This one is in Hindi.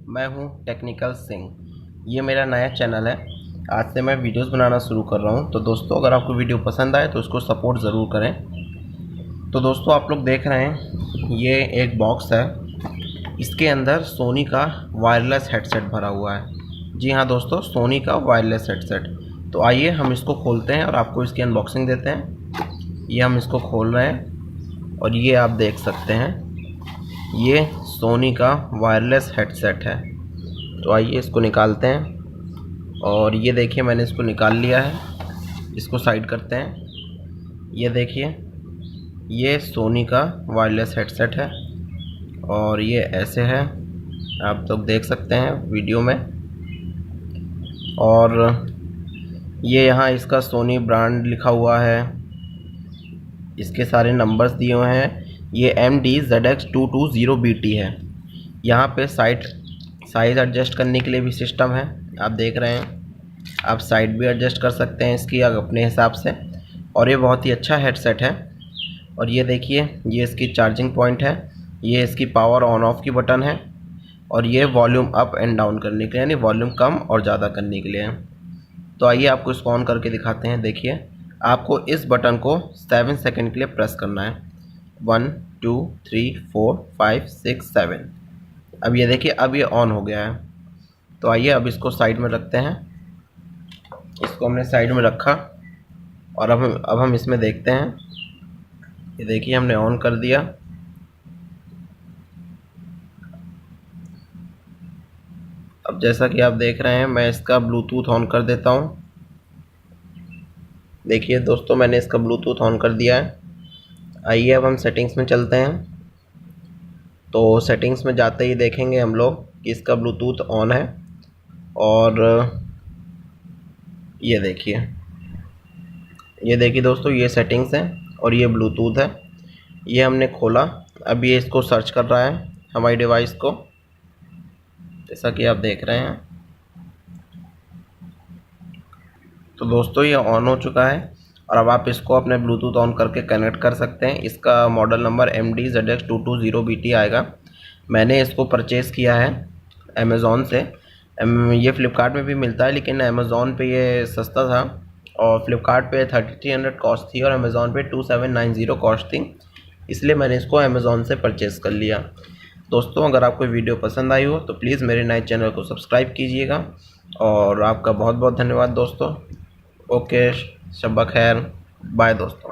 मैं हूं टेक्निकल सिंह। ये मेरा नया चैनल है। आज से मैं वीडियोस बनाना शुरू कर रहा हूं। तो दोस्तों, अगर आपको वीडियो पसंद आए तो उसको सपोर्ट ज़रूर करें। तो दोस्तों, आप लोग देख रहे हैं ये एक बॉक्स है। इसके अंदर सोनी का वायरलेस हेडसेट भरा हुआ है। जी हाँ दोस्तों, सोनी का वायरलेस हेडसेट। तो आइए हम इसको खोलते हैं और आपको इसकी अनबॉक्सिंग देते हैं। ये हम इसको खोल रहे हैं और ये आप देख सकते हैं, ये सोनी का वायरलेस हेडसेट है। तो आइए इसको निकालते हैं और ये देखिए मैंने इसको निकाल लिया है। इसको साइड करते हैं। ये देखिए, ये सोनी का वायरलेस हेडसेट है और ये ऐसे है, आप लोग देख सकते हैं वीडियो में। और ये यहाँ इसका सोनी ब्रांड लिखा हुआ है, इसके सारे नंबर्स दिए हुए हैं। ये MD-ZX220BT है। यहाँ पे साइज़ एडजस्ट करने के लिए भी सिस्टम है, आप देख रहे हैं। आप साइड भी एडजस्ट कर सकते हैं इसकी अपने हिसाब से। और ये बहुत ही अच्छा हेडसेट है। और ये देखिए, ये इसकी चार्जिंग पॉइंट है, ये इसकी पावर ऑन ऑफ की बटन है और ये वॉल्यूम अप एंड डाउन करने के लिए, यानी वॉल्यूम कम और ज़्यादा करने के लिए है। तो आइए आपको इसको ऑन करके दिखाते हैं। देखिए, आपको इस बटन को 7 सेकंड के लिए प्रेस करना है। 1 2 3 4 5 6 7। अब ये देखिए, अब ये ऑन हो गया है। तो आइए अब इसको साइड में रखते हैं। इसको हमने साइड में रखा और अब हम इसमें देखते हैं। ये देखिए, हमने ऑन कर दिया। अब जैसा कि आप देख रहे हैं, मैं इसका ब्लूटूथ ऑन कर देता हूँ। देखिए दोस्तों, मैंने इसका ब्लूटूथ ऑन कर दिया है। आइए अब हम सेटिंग्स में चलते हैं। तो सेटिंग्स में जाते ही देखेंगे हम लोग कि इसका ब्लूटूथ ऑन है। और ये देखिए दोस्तों, ये सेटिंग्स हैं और ये ब्लूटूथ है। ये हमने खोला, अब ये इसको सर्च कर रहा है हमारी डिवाइस को, जैसा कि आप देख रहे हैं। तो दोस्तों, ये ऑन हो चुका है और अब आप इसको अपने ब्लूटूथ ऑन करके कनेक्ट कर सकते हैं। इसका मॉडल नंबर MD-ZX220BT आएगा। मैंने इसको परचेज़ किया है अमेज़ॉन से। ये फ़्लिपकार्ट में भी मिलता है, लेकिन अमेज़ॉन पे ये सस्ता था और फ़्लिपकार्ट पे 3300 कॉस्ट थी और अमेज़ॉन पे 2790 कॉस्ट थी। इसलिए मैंने इसको अमेज़ॉन से परचेज़ कर लिया। दोस्तों, अगर आपको वीडियो पसंद आई हो तो प्लीज़ मेरे नए चैनल को सब्सक्राइब कीजिएगा। और आपका बहुत बहुत धन्यवाद दोस्तों। ओके, शब्बा खैर, बाय दोस्तों।